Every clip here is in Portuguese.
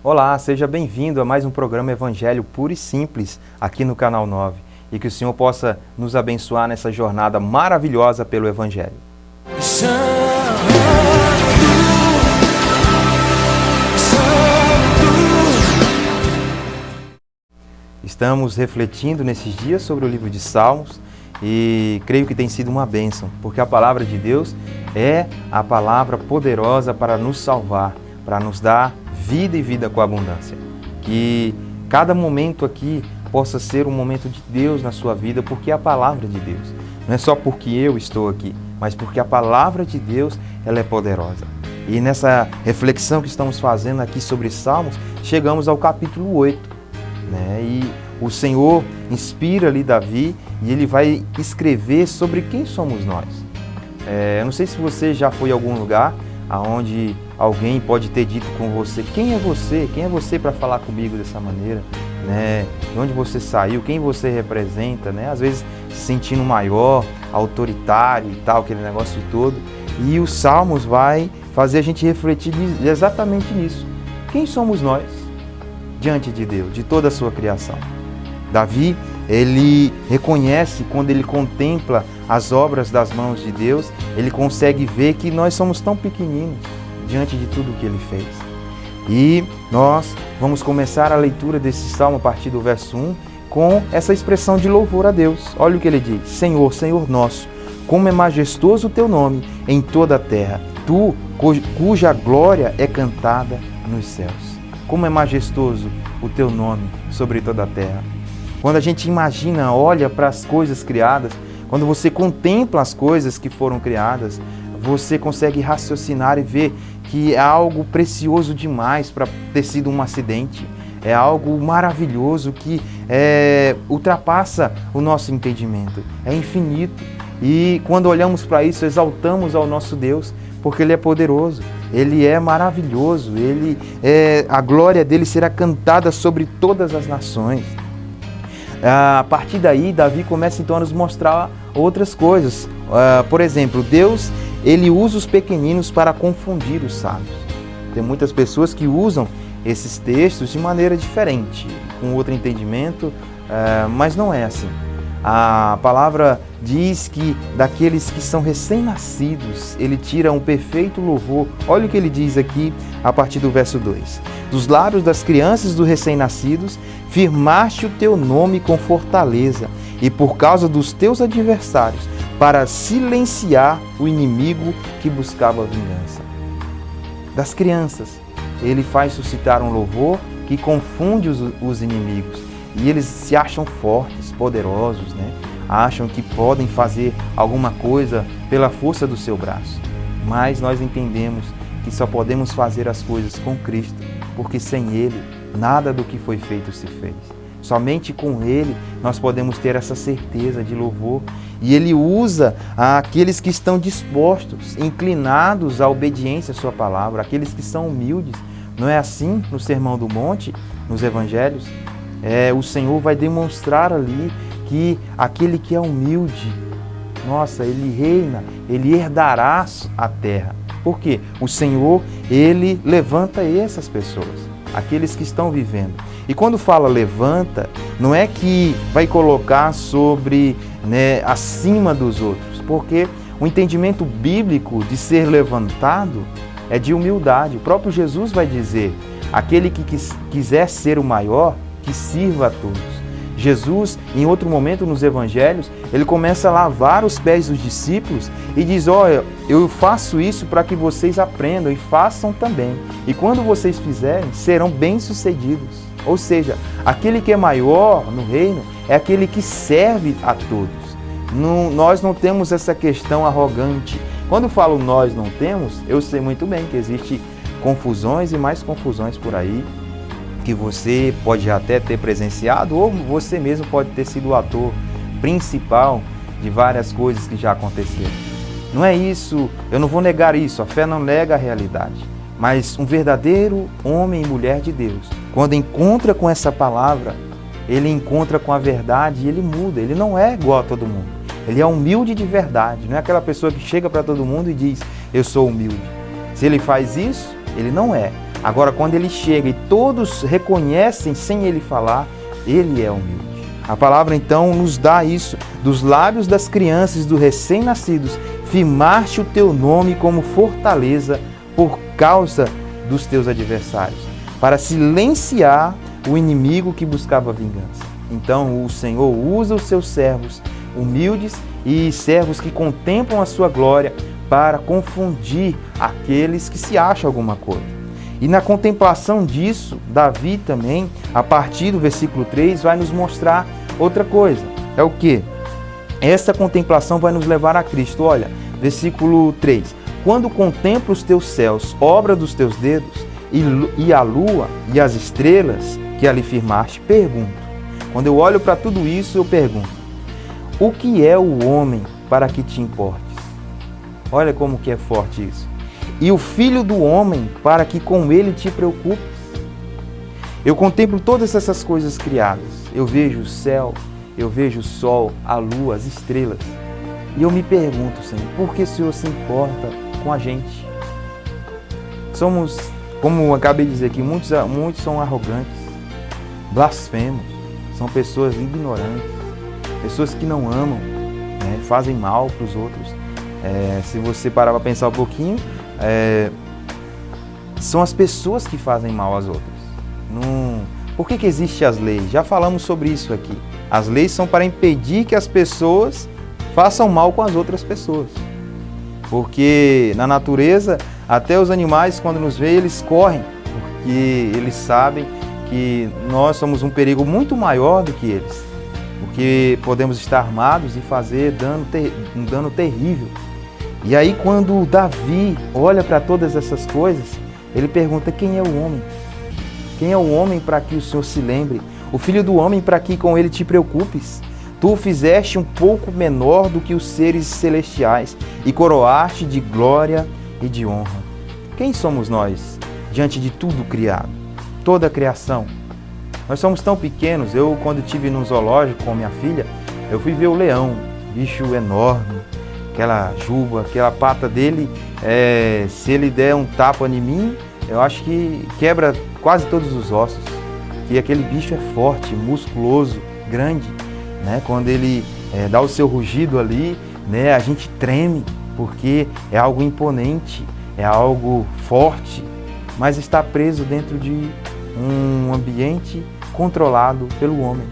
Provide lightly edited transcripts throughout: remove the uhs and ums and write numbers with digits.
Olá, seja bem-vindo a mais um programa Evangelho Puro e Simples aqui no Canal 9 e que o Senhor possa nos abençoar nessa jornada maravilhosa pelo Evangelho. Estamos refletindo nesses dias sobre o livro de Salmos e creio que tem sido uma bênção, porque a palavra de Deus é a palavra poderosa para nos salvar, para nos dar vida e vida com abundância. Que cada momento aqui possa ser um momento de Deus na sua vida, porque é a palavra de Deus. Não é só porque eu estou aqui, mas porque a palavra de Deus ela é poderosa. E nessa reflexão que estamos fazendo aqui sobre Salmos, chegamos ao capítulo 8. E o Senhor inspira ali Davi e ele vai escrever sobre quem somos nós. Eu não sei se você já foi a algum lugar onde alguém pode ter dito com você, quem é você? Quem é você para falar comigo dessa maneira? De onde você saiu? Quem você representa? Às vezes se sentindo maior, autoritário e tal, aquele negócio todo. E os Salmos vai fazer a gente refletir exatamente nisso. Quem somos nós diante de Deus, de toda a sua criação? Davi, ele reconhece, quando ele contempla as obras das mãos de Deus, ele consegue ver que nós somos tão pequeninos diante de tudo que ele fez. E nós vamos começar a leitura desse salmo a partir do verso 1 com essa expressão de louvor a Deus. Olha o que ele diz: Senhor, Senhor nosso, como é majestoso o teu nome em toda a terra, tu cuja glória é cantada nos céus. Como é majestoso o teu nome sobre toda a terra. Quando a gente imagina, olha para as coisas criadas, quando você contempla as coisas que foram criadas, você consegue raciocinar e ver que é algo precioso demais para ter sido um acidente. É algo maravilhoso que ultrapassa o nosso entendimento. É infinito. E quando olhamos para isso, exaltamos ao nosso Deus, porque Ele é poderoso. Ele é maravilhoso. A glória dele será cantada sobre todas as nações. A partir daí, Davi começa então a nos mostrar outras coisas. Por exemplo, Deus, ele usa os pequeninos para confundir os sábios. Tem muitas pessoas que usam esses textos de maneira diferente, com outro entendimento, mas não é assim. A palavra diz que daqueles que são recém-nascidos, ele tira um perfeito louvor. Olha o que ele diz aqui a partir do verso 2. Dos lábios das crianças dos recém-nascidos, firmaste o teu nome com fortaleza, e por causa dos teus adversários, para silenciar o inimigo que buscava vingança. Das crianças, ele faz suscitar um louvor que confunde os inimigos. E eles se acham fortes, poderosos, Acham que podem fazer alguma coisa pela força do seu braço. Mas nós entendemos que só podemos fazer as coisas com Cristo, porque sem Ele, nada do que foi feito se fez. Somente com Ele nós podemos ter essa certeza de louvor. E Ele usa aqueles que estão dispostos, inclinados à obediência à sua palavra, aqueles que são humildes. Não é assim no Sermão do Monte, nos Evangelhos? O Senhor vai demonstrar ali que aquele que é humilde, ele reina, ele herdará a terra. Por quê? O Senhor, ele levanta essas pessoas, aqueles que estão vivendo. E quando fala levanta, não é que vai colocar acima dos outros, porque o entendimento bíblico de ser levantado é de humildade. O próprio Jesus vai dizer: aquele que quiser ser o maior, que sirva a todos. Jesus, em outro momento nos Evangelhos, ele começa a lavar os pés dos discípulos e diz: olha, eu faço isso para que vocês aprendam e façam também. E quando vocês fizerem, serão bem-sucedidos. Ou seja, aquele que é maior no reino é aquele que serve a todos. Nós não temos essa questão arrogante. Quando falo nós não temos, eu sei muito bem que existem confusões e mais confusões por aí, que você pode até ter presenciado, ou você mesmo pode ter sido o ator principal de várias coisas que já aconteceram. Não é isso, eu não vou negar isso, a fé não nega a realidade. Mas um verdadeiro homem e mulher de Deus, quando encontra com essa palavra, ele encontra com a verdade e ele muda. Ele não é igual a todo mundo. Ele é humilde de verdade. Não é aquela pessoa que chega para todo mundo e diz: eu sou humilde. Se ele faz isso, ele não é Agora, quando ele chega e todos reconhecem sem ele falar, ele é humilde. A palavra então nos dá isso, dos lábios das crianças, dos recém-nascidos, firmaste o teu nome como fortaleza por causa dos teus adversários, para silenciar o inimigo que buscava vingança. Então o Senhor usa os seus servos humildes e servos que contemplam a sua glória para confundir aqueles que se acham alguma coisa. E na contemplação disso, Davi também, a partir do versículo 3, vai nos mostrar outra coisa. É o quê? Essa contemplação vai nos levar a Cristo. Olha, versículo 3. Quando contemplo os teus céus, obra dos teus dedos, e a lua e as estrelas que ali firmaste, pergunto. Quando eu olho para tudo isso, eu pergunto: o que é o homem para que te importes? Olha como que é forte isso. E o filho do homem para que com ele te preocupes? Eu contemplo todas essas coisas criadas. Eu vejo o céu, eu vejo o sol, a lua, as estrelas. E eu me pergunto, Senhor, por que o Senhor se importa com a gente? Somos, como eu acabei de dizer aqui, muitos são arrogantes, blasfemos, são pessoas ignorantes, pessoas que não amam, né, fazem mal para os outros. Se você parar para pensar um pouquinho, são as pessoas que fazem mal às outras. Por que existem as leis? Já falamos sobre isso aqui. As leis são para impedir que as pessoas façam mal com as outras pessoas. Porque na natureza, até os animais, quando nos veem, eles correm, porque eles sabem que nós somos um perigo muito maior do que eles. Porque podemos estar armados e fazer um dano terrível. E aí, quando Davi olha para todas essas coisas, ele pergunta: quem é o homem? Quem é o homem para que o Senhor se lembre? O filho do homem para que com ele te preocupes? Tu o fizeste um pouco menor do que os seres celestiais e coroaste de glória e de honra. Quem somos nós diante de tudo criado? Toda a criação. Nós somos tão pequenos. Eu, quando estive no zoológico com minha filha, eu fui ver o leão, bicho enorme, aquela juba, aquela pata dele, se ele der um tapa em mim, eu acho que quebra quase todos os ossos. E aquele bicho é forte, musculoso, grande, né? Quando ele dá o seu rugido ali, né, a gente treme, porque é algo imponente, é algo forte, mas está preso dentro de um ambiente controlado pelo homem.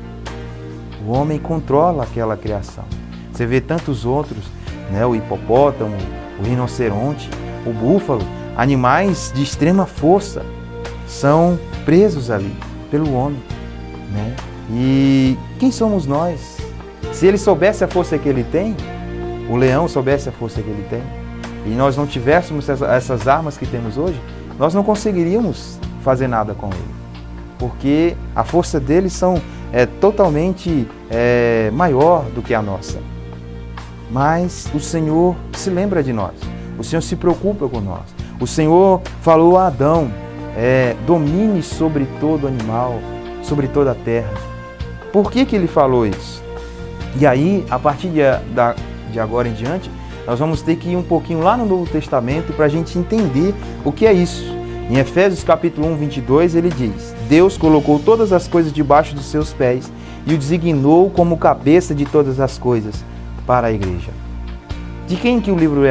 O homem controla aquela criação. Você vê tantos outros, né, o hipopótamo, o rinoceronte, o búfalo, animais de extrema força, são presos ali pelo homem, né? E quem somos nós? Se ele soubesse a força que ele tem, o leão soubesse a força que ele tem, e nós não tivéssemos essas armas que temos hoje, nós não conseguiríamos fazer nada com ele, porque a força deles é totalmente maior do que a nossa. Mas o Senhor se lembra de nós, o Senhor se preocupa com nós. O Senhor falou a Adão: domine sobre todo animal, sobre toda a terra. Por que ele falou isso? E aí, a partir de agora em diante, nós vamos ter que ir um pouquinho lá no Novo Testamento para a gente entender o que é isso. Em Efésios capítulo 1, 22, ele diz: Deus colocou todas as coisas debaixo dos seus pés e o designou como cabeça de todas as coisas para a igreja. De quem que o livro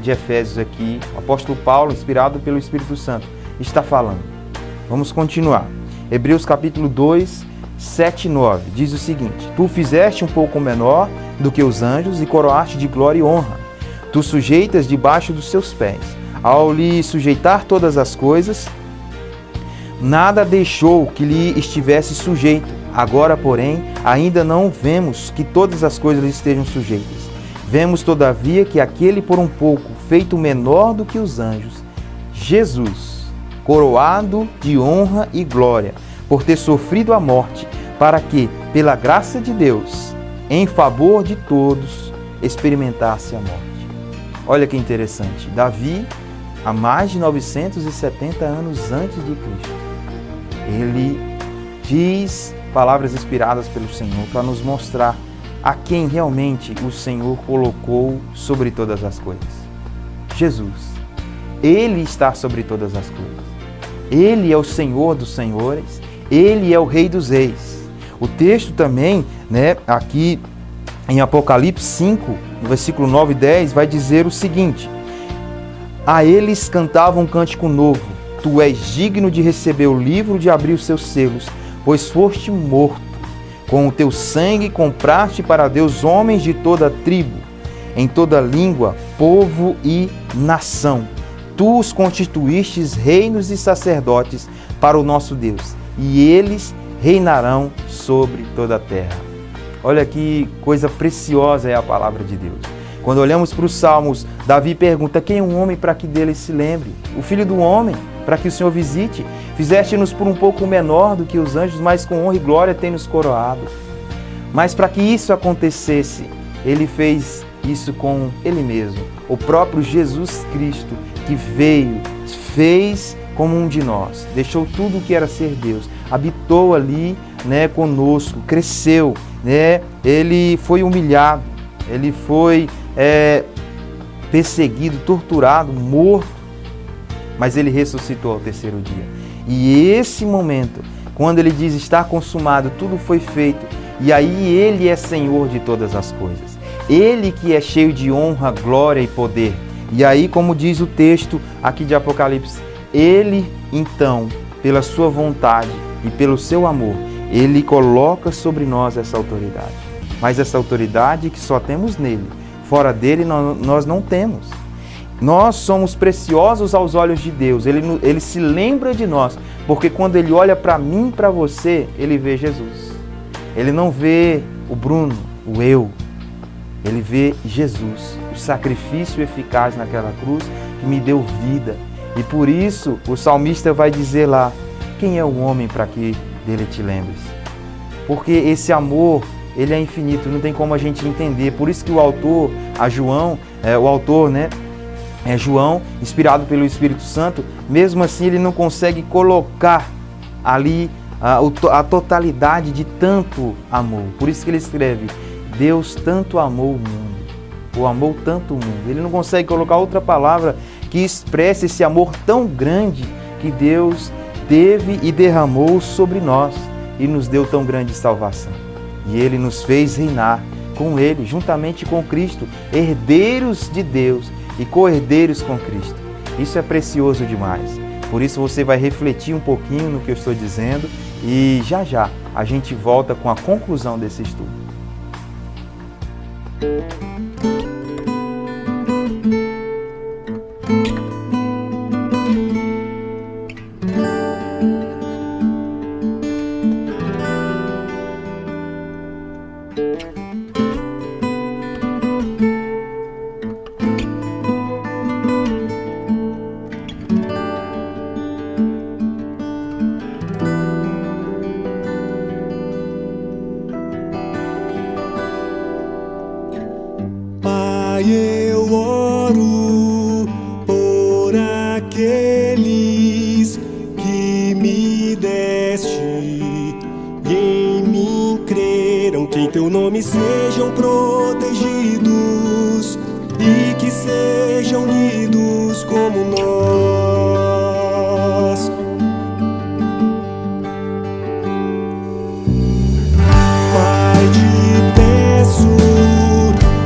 de Efésios aqui, o apóstolo Paulo, inspirado pelo Espírito Santo, está falando? Vamos continuar. Hebreus capítulo 2, 7 e 9, diz o seguinte: Tu fizeste um pouco menor do que os anjos e coroaste de glória e honra. Tu sujeitas debaixo dos seus pés. Ao lhe sujeitar todas as coisas, nada deixou que lhe estivesse sujeito. Agora, porém, ainda não vemos que todas as coisas lhe estejam sujeitas. Vemos, todavia, que aquele por um pouco, feito menor do que os anjos, Jesus, coroado de honra e glória, por ter sofrido a morte, para que, pela graça de Deus, em favor de todos, experimentasse a morte. Olha que interessante. Davi, há mais de 970 anos antes de Cristo, ele diz palavras inspiradas pelo Senhor para nos mostrar a quem realmente o Senhor colocou sobre todas as coisas. Jesus. Ele está sobre todas as coisas. Ele é o Senhor dos senhores, Ele é o Rei dos reis. O texto também, aqui em Apocalipse 5, no versículo 9 e 10, vai dizer o seguinte: a eles cantava um cântico novo, tu és digno de receber o livro, de abrir os seus selos, pois foste morto. Com o teu sangue compraste para Deus homens de toda tribo, em toda língua, povo e nação. Tu os constituístes reinos e sacerdotes para o nosso Deus, e eles reinarão sobre toda a terra. Olha que coisa preciosa é a palavra de Deus. Quando olhamos para os Salmos, Davi pergunta: quem é um homem para que dele se lembre? O Filho do homem, para que o Senhor visite. Fizeste-nos por um pouco menor do que os anjos, mas com honra e glória tem nos coroado. Mas para que isso acontecesse, Ele fez isso com Ele mesmo. O próprio Jesus Cristo, que veio, fez como um de nós, deixou tudo o que era ser Deus, habitou ali conosco, cresceu, Ele foi humilhado, Ele foi perseguido, torturado, morto, mas Ele ressuscitou ao terceiro dia. E esse momento, quando Ele diz está consumado, tudo foi feito, e aí Ele é Senhor de todas as coisas. Ele que é cheio de honra, glória e poder. E aí, como diz o texto aqui de Apocalipse, Ele então, pela sua vontade e pelo seu amor, Ele coloca sobre nós essa autoridade. Mas essa autoridade que só temos nele. Fora dele nós não temos. Nós somos preciosos aos olhos de Deus. Ele se lembra de nós, porque quando Ele olha para mim e para você, Ele vê Jesus. Ele não vê o Bruno, o eu. Ele vê Jesus, o sacrifício eficaz naquela cruz que me deu vida. E por isso o salmista vai dizer lá: quem é o homem para que dele te lembres? Porque esse amor, ele é infinito, não tem como a gente entender. Por isso que o autor, João, inspirado pelo Espírito Santo, mesmo assim ele não consegue colocar ali a totalidade de tanto amor. Por isso que ele escreve: Deus tanto amou o mundo, ou amou tanto o mundo. Ele não consegue colocar outra palavra que expresse esse amor tão grande que Deus teve e derramou sobre nós e nos deu tão grande salvação. E Ele nos fez reinar com Ele, juntamente com Cristo, herdeiros de Deus e co-herdeiros com Cristo. Isso é precioso demais. Por isso você vai refletir um pouquinho no que eu estou dizendo e já a gente volta com a conclusão desse estudo. Eu oro por aqueles que me deste e em mim creram, que em teu nome sejam protegidos e que sejam unidos como nós. Pai, te peço,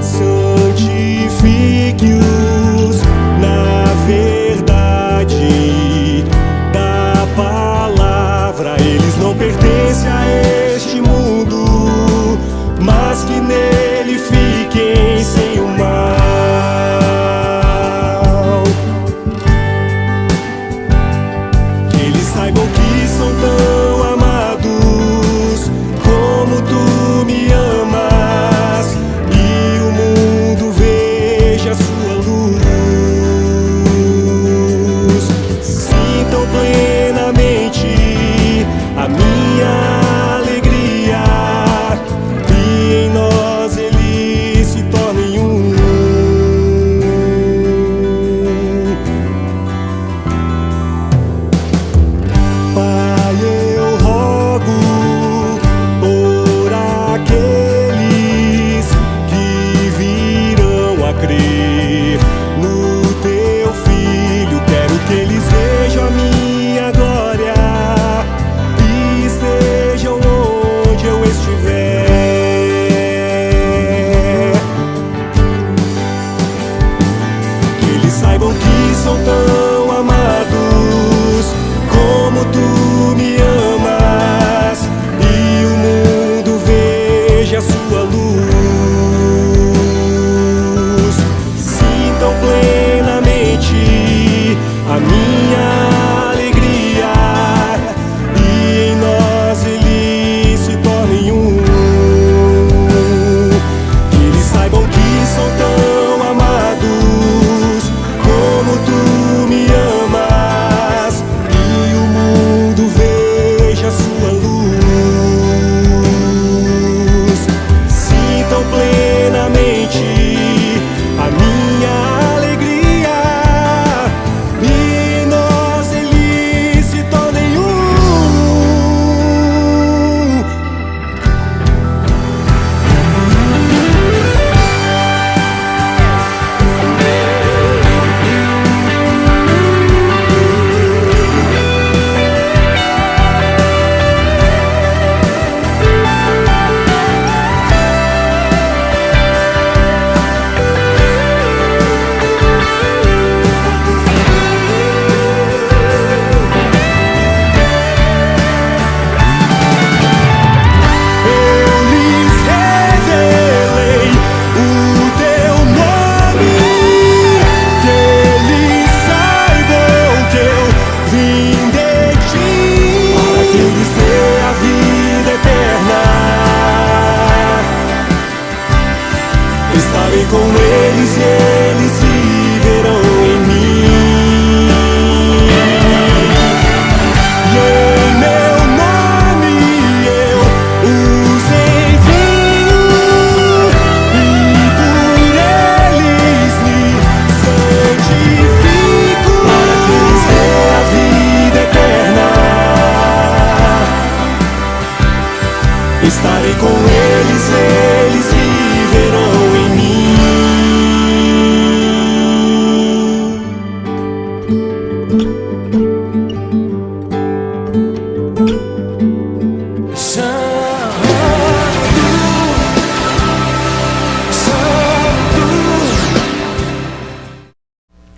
santifique-os na verdade da palavra. Eles não pertencem a este mundo, mas que nele fiquem sem o mal. são tão amados como tu me amas, e o mundo veja a sua luz. Sintam plenamente a minha alegria, e em nós eles se tornem um. Que eles saibam que são tão amados como tu me amas, e o mundo veja a sua luz. Sintam plenamente a minha alegria, e em nós eles se tornem um. Eu lhes revelei o teu nome, que eles saibam que eu vim de ti, para que eles tenham a vida eterna. Estarei com eles e eles viverão em mim. E em meu nome eu os envio, e por eles me santifico, para que eles tenham a vida eterna. Estarei com eles, eles viverão em mim.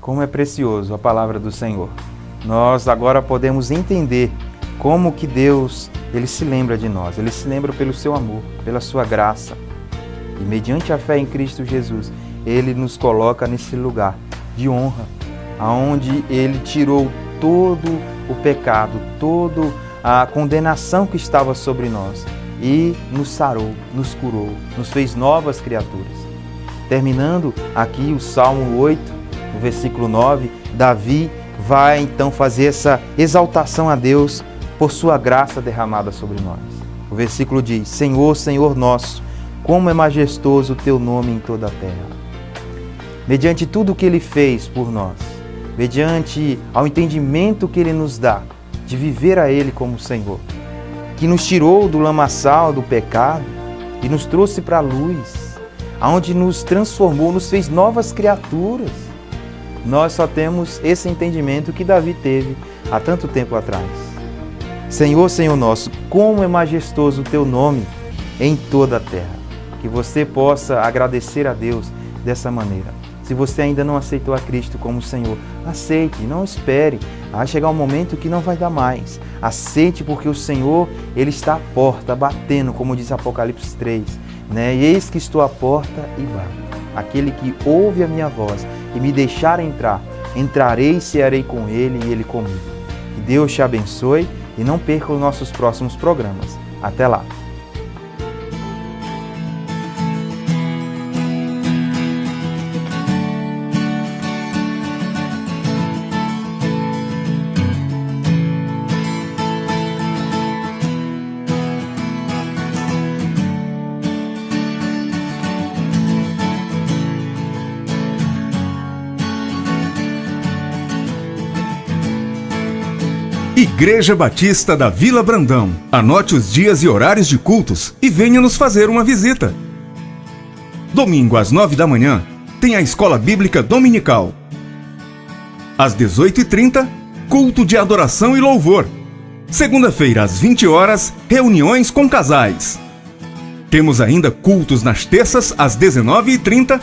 Como é precioso a palavra do Senhor. Nós agora podemos entender como que Deus, Ele se lembra de nós. Ele se lembra pelo seu amor, pela sua graça. E mediante a fé em Cristo Jesus, Ele nos coloca nesse lugar de honra, aonde Ele tirou todo o pecado, toda a condenação que estava sobre nós e nos sarou, nos curou, nos fez novas criaturas. Terminando aqui o Salmo 8, no versículo 9, Davi vai então fazer essa exaltação a Deus por sua graça derramada sobre nós. O versículo diz: Senhor, Senhor nosso, como é majestoso o teu nome em toda a terra. Mediante tudo o que Ele fez por nós, mediante ao entendimento que Ele nos dá de viver a Ele como Senhor, que nos tirou do lamaçal do pecado e nos trouxe para a luz, aonde nos transformou, nos fez novas criaturas. Nós só temos esse entendimento que Davi teve há tanto tempo atrás. Senhor, Senhor nosso, como é majestoso o teu nome em toda a terra. Que você possa agradecer a Deus dessa maneira. Se você ainda não aceitou a Cristo como Senhor, aceite, não espere. Vai chegar um momento que não vai dar mais. Aceite, porque o Senhor, Ele está à porta, batendo, como diz Apocalipse 3. E eis que estou à porta e bato. Aquele que ouve a minha voz e me deixar entrar, entrarei e cearei com ele e ele comigo. Que Deus te abençoe e não perca os nossos próximos programas. Até lá! Igreja Batista da Vila Brandão. Anote os dias e horários de cultos e venha nos fazer uma visita. Domingo às 9 da manhã tem a Escola Bíblica Dominical. Às 18h30, culto de adoração e louvor. Segunda-feira às 20 horas, reuniões com casais. Temos ainda cultos nas terças às 19h30,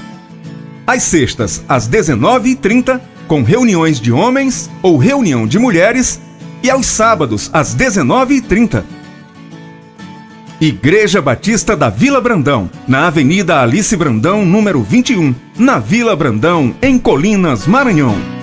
às sextas às 19h30 com reuniões de homens ou reunião de mulheres, e aos sábados, às 19h30. Igreja Batista da Vila Brandão, na Avenida Alice Brandão, número 21, na Vila Brandão, em Colinas, Maranhão.